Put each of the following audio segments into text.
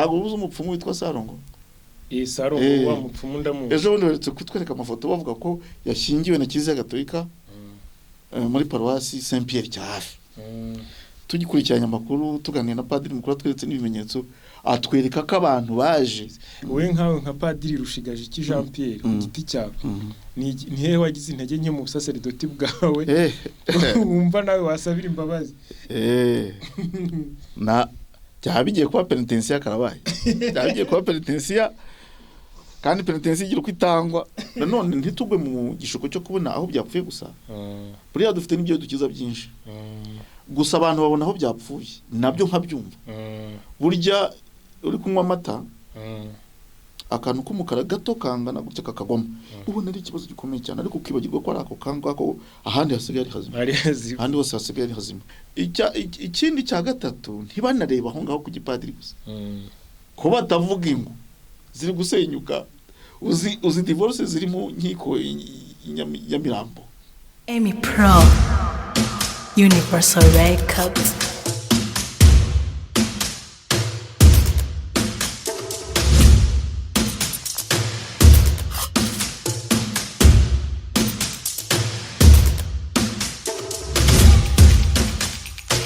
ntago ubuze umupfumu witwa Salongo Salongo wa mupfumu ndamuzi ejo bundi baretse kutwereka amafoto bavuga ko yashyingiwe na Kiliziya Gatolika muri paruwasi Saint Pierre cya hafi tugikurikiranya amakuru tuganira na padiri mukuru atweretse n'ibimenyetso atwereka ko abantu baje we nka padiri Rushigaje iki Jean Pierre ku giti cyawe ni hehe wagize intege nke mu busaseridoti bwawe wumva nawe wasabira imbabazi na byabigiye kuba penitensiya karabaye byabigiye kuba penitensiya kandi penitensiya igira uko itangwa nanone ntitugwe mu gishuko cyo kubona aho byapfuye gusa buriya dufite n'ibyo dukiza byinshi gusa abantu babona aho byapfuye nabyo nkabyumva burya uri kunywa amata akantu k'umukara gato kangana gutya kakagwamo ubona ari ikibazo gikomeye cyane ariko ukibagirwa ko ari ako kangwa ko ahandi hasigaye ari hazima ahandi hose hasigaye ari hazima ikindi cya gatatu ntibanareba aho ngaho ku gipadiri gusa ko batavuga ingo ziri gusenyuka uzi divorce ziri mu nkiko ya Mirambo Emmy Pro Universal Records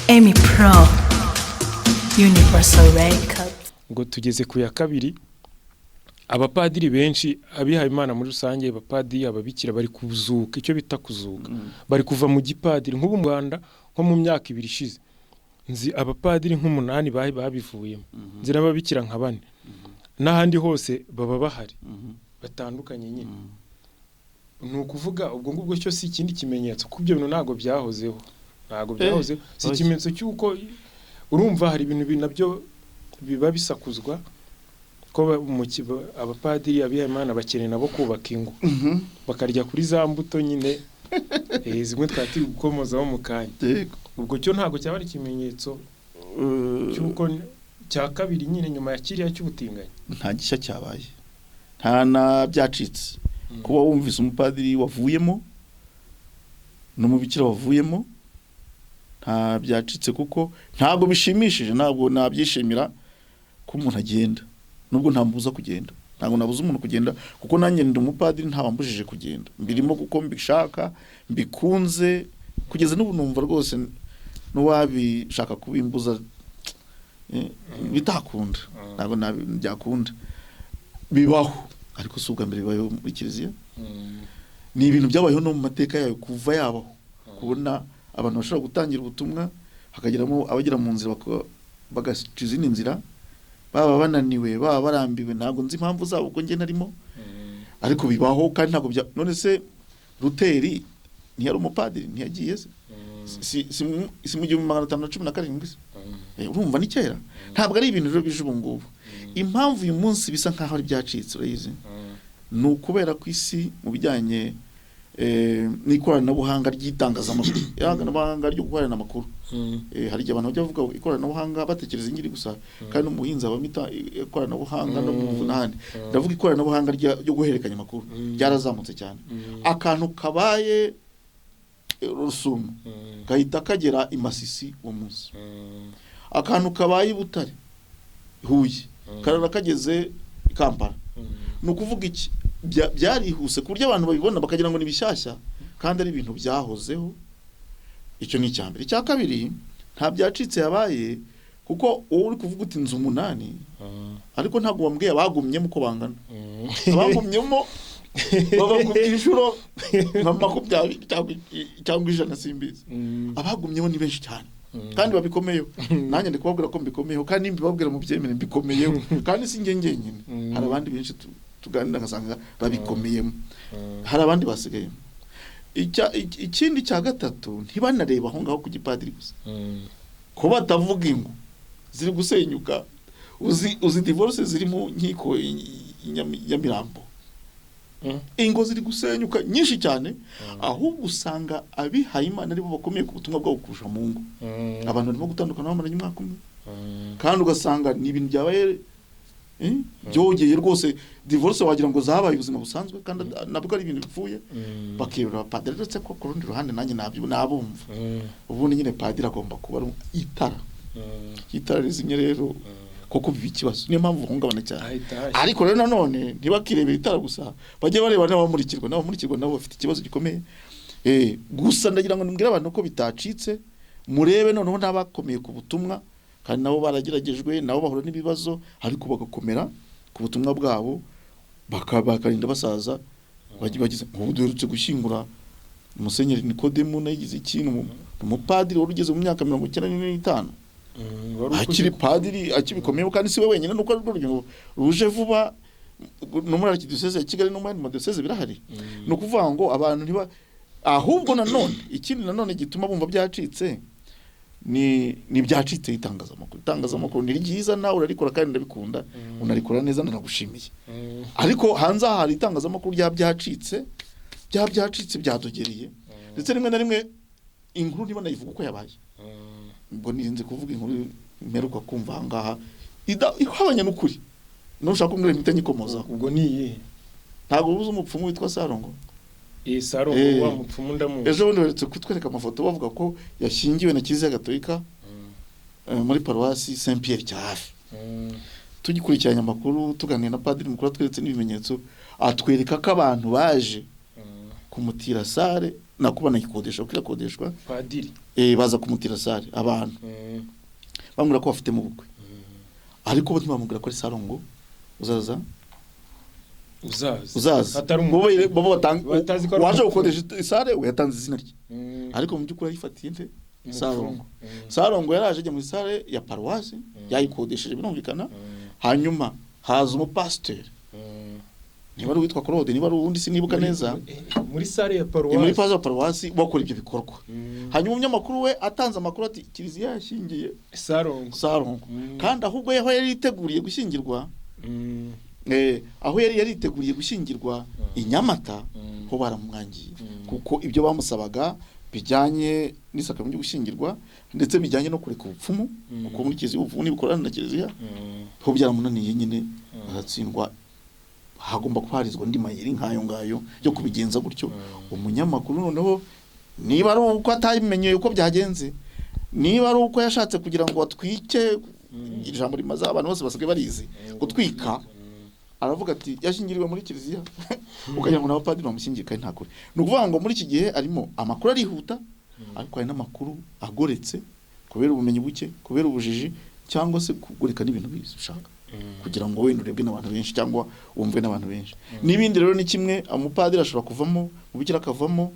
Emmy Pro Universal Records ngo tugeze ku ya kabiri abapadiri benshi abihaye Imana muri rusange abapadiri ababikira bari kuzuka icyo bita kuzuka bari kuva mu gipadiri nk'ubu mu Rwanda nko mu myaka 2 ishize nzi abapadiri nk'umunani babivuyemo nzi n'ababikira nka 4 n'ahandi hose baba bahari batandukanye nyine nukuvuga ubwo ngubwo cyo si ikindi kimenyetso kubyo bintu nago byahozeho si ikimenyetso cyuko urumva hari ibintu nabyo biba bisakuzwa ko abapadiri abihaye Imana bakeneye nabo kubaka ingo bakarya kuri za mbuto nyine zimwe twati gukomozaho mu kanya ubwo cyo ntago cyaba ari ikimenyetso cyuko cya kabiri nyine nyuma ya kiriya cy'ubutinganyi nta gishya cyabaye nta na byacitse kuba wumvise umupadiri wavuyemo n'umubikira wavuyemo nta byacitse kuko ntago bishimishije ntabwo nabyishimira ko umuntu agenda nubwo ntambuza kugenda ntago nabuza umuntu kugenda kuko nanjye ndi umupadiri ntabambujije kugenda mbirimo kuko mbishaka mbikunze kugeza n'ubu numva rwose n'uwabishaka kubimbuza bitakunda ntago byakunda bibaho ariko si ubwa mbere bibayeho muri Kiliziya ni ibintu byabayeho no mu mateka yayo kuva yabaho kubona abantu bashobora gutangira ubutumwa hakageramo abagera mu nzira bagaciza izindi nzira baba bananiwe baba barambiwe ntago nzi impamvu zabo uko nge narimo ariko bibaho kandi ntago none se Ruteri ntiyari umupadiri ntiyagiye si mu 1517 urumva ni kera ntabwo ari ibintu rero bije ubu ngubu impamvu uyu munsi bisa nkaho ari byacitse urayizi ni ukubera ku isi mu bijyanye n'ikoranabuhanga ry'itangazamakuru ikoranabuhanga ryo gukorana amakuru hari igihe abantu bajya bavuga ikoranabuhanga batekereza ingiri gusa kandi umuhinzi abamita ikoranabuhanga no mu n'ahandi ndavuga ikoranabuhanga ryo guhererekanya amakuru byarazamutse cyane akantu kabaye Rusumo gahita kagera imasisi uwo munsi akantu kabaye Butare Huye karara kageze Kampala nukuvuga iki byarihuse kurya abantu babibona bakagira ngo ni bishyashya kandi ari ibintu byahozeho icyo ni cyambere cya kabiri nta byacitse yabaye kuko wowe uri kuvuga uti nzu 8 ariko ntago wambwiye abagumyemo ko bangana abagumyemo baba ku inshuro nka 20 cyangwa ijana simbizi abagumyeho ni benshi cyane kandi babikomeyeho nanjye ndikubabwira ko mbikomeyeho kandi mbibabwira mu byemere mbikomeyeho kandi si njye nyine hari abandi benshi tuganira ngasanga babikomeyemo hari abandi basigayemo ikindi cya gatatu ntibanareba aho ngaho ku gipadiri gusa ko batavuga ingo ziri gusenyuka uzi divorce ziri mu nkiko ya Mirambo ingo ziri gusenyuka nyinshi cyane ahubwo usanga abihaye Imana ari bo bakomeye ku butumwa bwo kurusha mu ngo abantu barimo gutandukana bamaranye umwaka umwe kandi ugasanga ni ibintu byabaye byogeye rwose divorce wagira ngo zabaye ubuzima busanzwe kandi nabwo ari ibintu bipfuye bakirura padiri ndetse ko ku rundi ruhande nanjye nabumva ubundi nyine padiri agomba kuba itara rizimye rero koko biba ikibazo niyo mpamvu bahungabana cyane ariko rero nanone ntibakirebera itara gusa bajye bareba n'abamurikirwa nabo bafite ikibazo gikomeye gusa ndagira ngo nimbwire abantu ko bitacitse murebe noneho n'abakomeye ku butumwa kandi nabo barageragejwe nabo bahura n'ibibazo ariko bagakomera ku butumwa bwabo bakarinda basaza bagize ubu duherutse gushyingura Musenyeri Nikodemu nayigize ikintu umupadiri wari ugeze mu myaka 95 akiri padiri akibikomeye kandi siwe wenyine nuko rwo ruje vuba no muri arkidiocese ya Kigali no muri diocese birahari no kuvuga ngo abantu ntiba ahubwo nanone ikindi nanone gituma bumva byacitse ni byacitse itangazamakuru ni ryiza nawe urarikora kandi ndabikunda unarikora neza nanagushimiye ariko hanze hari itangazamakuru byacitse byadogereye ndetse rimwe na rimwe inkuru niba nayivuga uko yabaye ubwo nirinze kuvuga inkuru mperuka kumva ahangaha ihabanya n'ukuri nushaka kumwe mitanyikomoza ubwo niye ntago ubuze umupfumu witwa Salongo Salongo wa mupfumu ndamu ejo bundi baretse kutwereka amafoto bavuga ko yashyingiwe na Kiliziya Gatolika muri paruwasi Saint Pierre cya hafi tugikurikiranya amakuru tuganira na padiri mukuru atweretse n'ibimenyetso atwereka ko abantu baje kumutira sare nakubana ikodesha kirakodeshwa padiri baza kumutira sare abantu bamubwira ko bafite mu bukwe ariko bo ntibamubwira ko ari Salongo uzaza bo batanga waje gukodesha sare we yatanze izina rye ariko mu byukuri yifatiye nte Salongo yaraje ajya muri sare ya paruwasi yayikodesheje birumvikana hanyuma haza umupasiteri niba ari witwa Claude niba ari uwundi sinibuka neza muri sare ya paruwasi bakora ibyo bikorwa hanyuma umunyamakuru we atanze amakuru ati Kiliziya yashyingiye Salongo kandi ahubwo yari yiteguriye gushyingirwa aho yari yiteguriye gushyingirwa inyamata ho baramwangiye kuko ibyo bamusabaga bijyanye n'isakramento ryo gushyingirwa ndetse bijyanye no kureka ubupfumu kuko muri Kiliziya ubupfumu nibukorana na Kiliziya ho byaramunaniye nyine aratsindwa hagomba kuharizwa ndi mayiri nkayo ngayo yo kubigenza gutyo umunyamakuru noneho niba ari uko atayimenyeye uko byagenze niba ari uko yashatse kugira ngo atwike ijambo rimaze abantu bose basigaye barizi gutwika aravuga ati yashyingiriwe muri Kiliziya ukagira ngo n'abapadiri bamushyingiye kandi ntakuri no kuvuga ngo muri iki gihe arimo amakuru arihuta ariko hari n'amakuru agoretse kubera ubumenyi buke kubera ubujiji cyangwa se kugurika n'ibintu bishaka kugira ngo wenda urebwe n'abantu benshi cyangwa wumve n'abantu benshi n'ibindi rero ni kimwe umupadiri ashobora kuvamo mubikira akavamo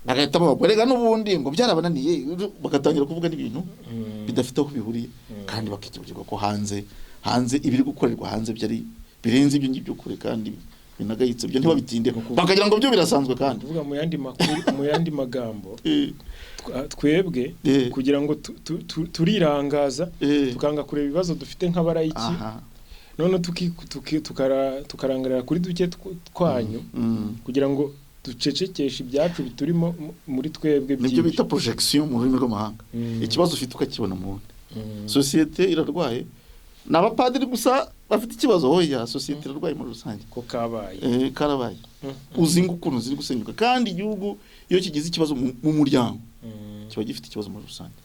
agahita babagorega n'ubundi ngo byarabananiye bagatangira kuvuga n'ibintu bidafite aho bihuriye kandi bakikibagirwa ko hanze ibiri gukorerwa hanze byari birenze ibyo ngibyo kure kandi binagayitse byo ntibabitinde bakagira ngo byo birasanzwe kandi kuvuga mu yandi magambo twebwe kugira ngo turirangaza tukanga kureba ibibazo dufite nk'abarayiki none tukarangarira kuri duke twanyu kugira ngo ducecekeshe ibyacu biturimo muri twebwe nibyo bita projection mu rurimi rw'amahanga ikibazo ufite ukakibona mu wundi societe irarwaye n'abapadiri gusa bafite ikibazo hoya societe irarwaye muri rusange ko kabaye karabaye uzinga ukuntu ziri gusenyuka kandi igihugu iyo kigize ikibazo mu muryango kiba gifite ikibazo muri rusange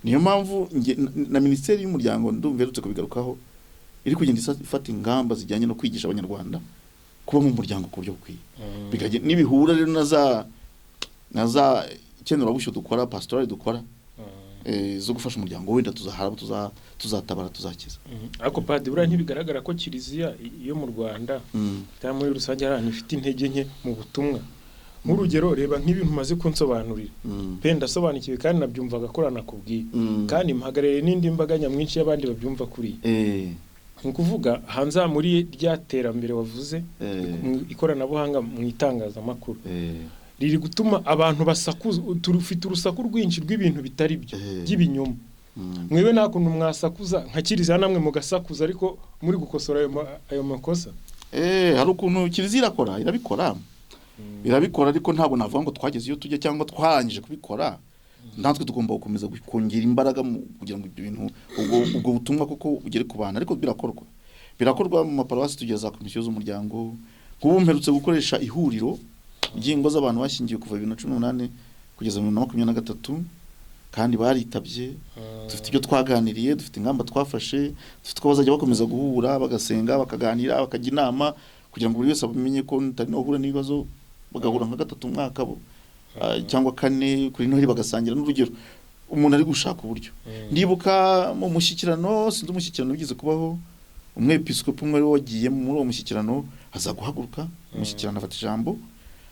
niyo mpamvu na ministeri y'umuryango ndumverutse kubigarukaho iri kugenda ifata ingamba zijyanye no kwigisha abanyarwanda kuba mu muryango ku buryo bukwiye bikaje nibihura rero naza ikenera busho dukora pastoral dukora zo gufasha umuryango wenda tuzaharaba tuzatabara tuzakiza ariko padiri bura ntibigaragara ko Kiliziya yo mu Rwanda cyangwa muri rusange ari ifite intege nke mu butumwa nk'urugero reba nk'ibintu maze kunsobanurira penda sobanukiwe kandi nabyumvaga korana kubwiye kandi mpagarere n'indi mbaga nyamwinshi y'abandi babyumva kuri nkuvuga hanze muri ryaterambere wavuze ikoranabuhanga mu itangazamakuru riri gutuma abantu basakuza turufite urusaku rwinshi rw'ibintu bitari byo by'ibinyoma mwewe nakuntu mwasakuza nka Kiliziya namwe mugasakuza ariko muri gukosora ayo makosa hari ukuntu Kiliziya irabikora ariko ntabwo navuga ngo twageze iyo tujya cyangwa twarangije kubikora natwe tugomba gukomeza kongera imbaraga kugira ngo ibintu ubwo butumwa koko bugere ku bana ariko birakorwa mu maparuwasi tugeza komisiyo z'umuryango nk'ubu mperutse gukoresha ihuriro ry'ingo z'abantu bashyingiwe kuva 2018 kugeza 2023 kandi baritabye dufite ibyo twaganiriye dufite ingamba twafashe dufite ko bazajya bakomeza guhura bagasenga bakaganira bakajya inama kugira ngo buri wese amenye ko ntari no hura n'ibibazo bagahura nka gatatu umwaka bo cyangwa kane kuri noheri bagasangira n'urugero umuntu ari gushaka uburyo ndibuka mu mushyikirano sinzi umushyikirano ugize kubaho umwepiskopi umwe wagiye muri uwo mushyikirano aza guhaguruka umushyikirano afata ijambo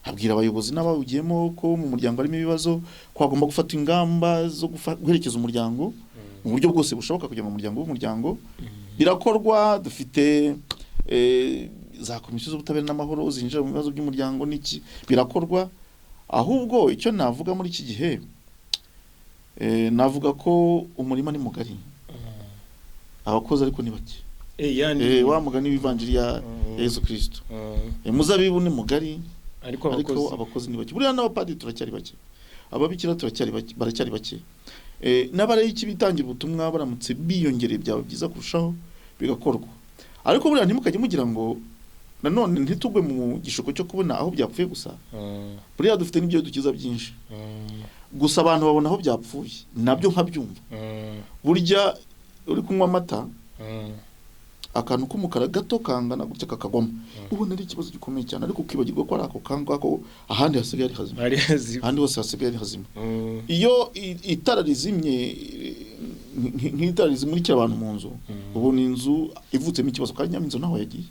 abwira abayobozi n'abawugiyemo ko mu muryango harimo ibibazo ko agomba gufata ingamba zo guherekeza umuryango mu buryo bwose bushoboka kugira ngo umuryango birakorwa dufite za komisiyo z'ubutabera n'amahoro zinjira mu bibazo by'umuryango n'iki birakorwa ahubwo icyo navuga muri iki gihe navuga ko umurima ni mugari abakozi ariko ni bake wa mugani w'ivanjiri ya Yesu Kristo muzabibu ni mugari ariko abakozi ni bake buriya n'abapadiri turacyari bake ababikira baracyari bake n'abari iki bitangira ubutumwa baramutse biyongereye byaba byiza kurushaho bigakorwa ariko buriya ntimukajye mugira ngo nanone ntitugwe mu gishoko cyo kubona aho byapfuye gusa buriya dufite n'ibyo dukiza byinshi gusa abantu babona aho byapfuye nabyo nkabyumva burya uri kunywa amata akantu k'umukara gato kangana gutya kakagwamo ubona ari ikibazo gikomeye cyane ariko ukibagirwa ko ari ako kangako ahandi hasigaye ari hazima ahandi hose hasigaye ari hazima iyo itara rizimye nk'itara rizimurikira abantu mu nzu ubona inzu ivutsemo ikibazo kandi nyaminzo naho yagiye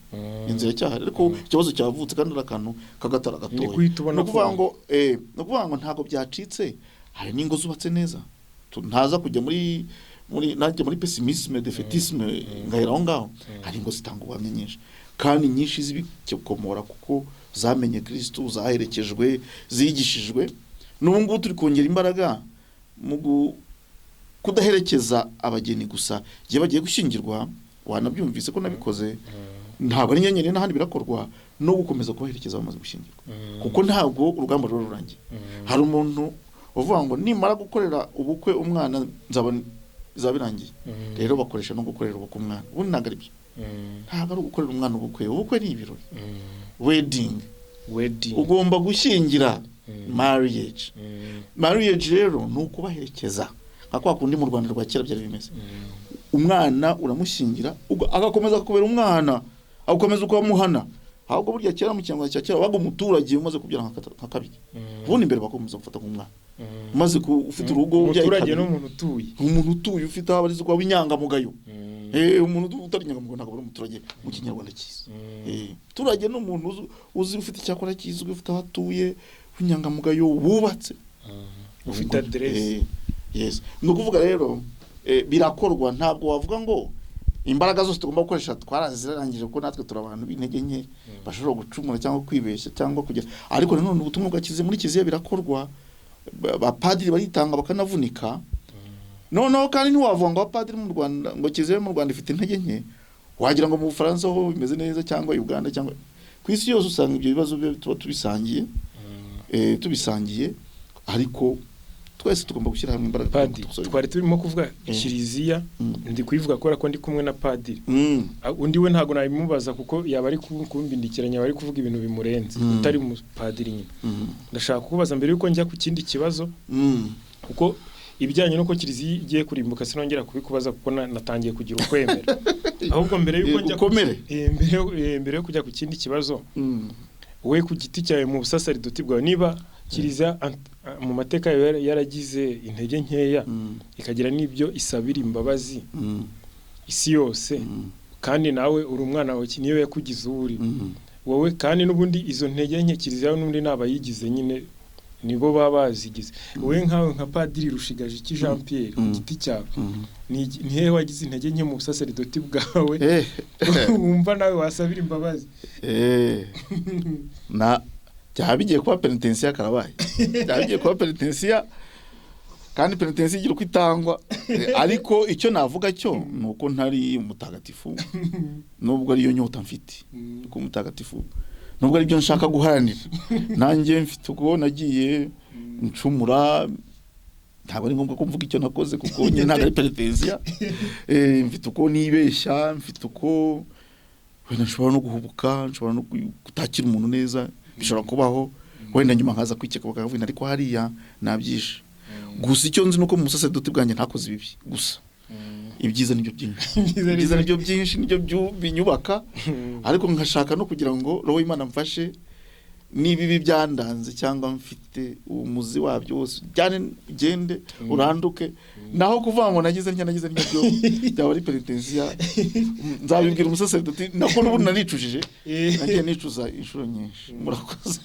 inzira cyahari ariko ikibazo cyavutse kandi ari akantu kagatara gatoya no kuvuga ngo ntago byacitse hari n'ingo zubatse neza ntaza kujya muri pessimisme defetisme ngahera aho ngaho hari ngo zitanga ubuhamya nyinshi kandi nyinshi z'ibikomora kuko zamenye Kristo zaherekejwe zigishijwe n'ubu ngubu turi kongera imbaraga mu kudaherekeza abageni gusa gihe bagiye gushyingirwa wanabyumvise ko nabikoze ntabwo ari nyenyeri n'ahandi birakorwa no gukomeza kubaherekeza bamaze gushyingirwa kuko ntabwo urugamba rurangiye hari umuntu uvuga ngo nimara gukorera ubukwe umwana zabirangiye rero bakoresha no gukorera ubukwe umwana ubundi ntabwo ari byo ntabwo ari ugukorera umwana ubukwe ni ibirori wedding ugomba gushyingira marriage rero ni ukubaherekeza nka kwa kundi mu Rwanda rwa kera byari bimeze umwana uramushyingira agakomeza kubera umwana agakomeza ukamuhana ahubwo burya kera mu Kinyarwanda cya kera waga umuturage umaze kubyara nka kabiri ubundi imbere bakomeza gufata nk'umwana umaze ufite urugo umuturage n'umuntu utuye ufite abarizwa w'inyangamugayo umuntu utari inyangamugayo ntabwo ari umuturage mu Kinyarwanda cyiza umuturage n'umuntu uzi ufite icyakora kizwi ufite aho atuye w'inyangamugayo wubatse ufite adresse yes no kuvuga rero birakorwa ntabwo wavuga ngo imbaraga zose tugomba gukoresha twarazirangije ko natwe turabantu b'intege nke bashobora gucumura cyangwa kwibeshya cyangwa kugera ariko nanone ubutumwa bwakize muri Kiliziya birakorwa abapadiri baritanga bakanavunika noneho kandi ntiwavuga ngo abapadiri mu Rwanda ngo Kiliziya mu Rwanda ifite intege nke wagira ngo mu Bufaransa ho bimeze neza cyangwa Uganda cyangwa ku isi yose usanga ibyo bibazo tuba tubisangiye ariko twese tugomba gushyira hamwe imbaraga twari turimo kuvuga Kiliziya ndi kuyivuga ko ndi kumwe na padiri undi we ntago nabimubaza kuko yaba ari kumbindikiranya bari kuvuga ibintu bimurenze utari mu padiri nyine ndashaka kubaza mbere yuko njya ku kindi kibazo kuko ibijyanye nuko Kiliziya igiye kurimbuka sinongera kubikubaza kuko natangiye kugira ukwemera ahubwo mbere yuko njya mbere yo kujya ku kindi kibazo we ku giti cyawe mu busasaridoti bwawe niba Kiliziya mu mateka yaragize intege nkeya ikagira n'ibyo isabira imbabazi isi yose kandi nawe uri umwana wawe niyo yakugize uri wowe kandi n'ubundi izo ntege nke Kiliziya n'undi nabayigize nyine nibo babazigize wowe nkawe nka padiri Rushigaje iki Jean Pierre ku giti cyawe ni hehe wagize intege nke mu busasaridoti bwawe wumva nawe wasabira imbabazi na cyabigiye kuba penitensiya karabaye cyabigiye kuba penitensiya kandi penitensiya igira uko itangwa ariko icyo navuga cyo nuko ntari umutagatifu nubwo ariyo nyota mfite ko umutagatifu nubwo ari byo nshaka guharanira nanjye mfite uko nagiye ncumura ntabwo ari ngombwa ko mvuga icyo nakoze kuko njye ntabwo ari penitensiya mfite uko nibeshya mfite uko wenda nshobora no guhubuka nshobora no gutakira umuntu neza bishobora kubaho wenda nyuma nkaza kwikeka bakavuga ariko hariya nabyishe gusa icyo nzi nuko mu musaseredoti bwanjye ntakoze ibibi gusa ibyiza nibyo byinshi nibyo binyubaka ariko nkashaka no kugira ngo roho Imana mfashe nibibi byandanze cyangwa mfite umuzi wabyo wose cyane gende uranduke naho kuvuga ngo nagize byo byaba ari penitensiya nzabibwira umusaseredoti nako n'ubu naricujije nagiye nicuza inshuro nyinshi murakoze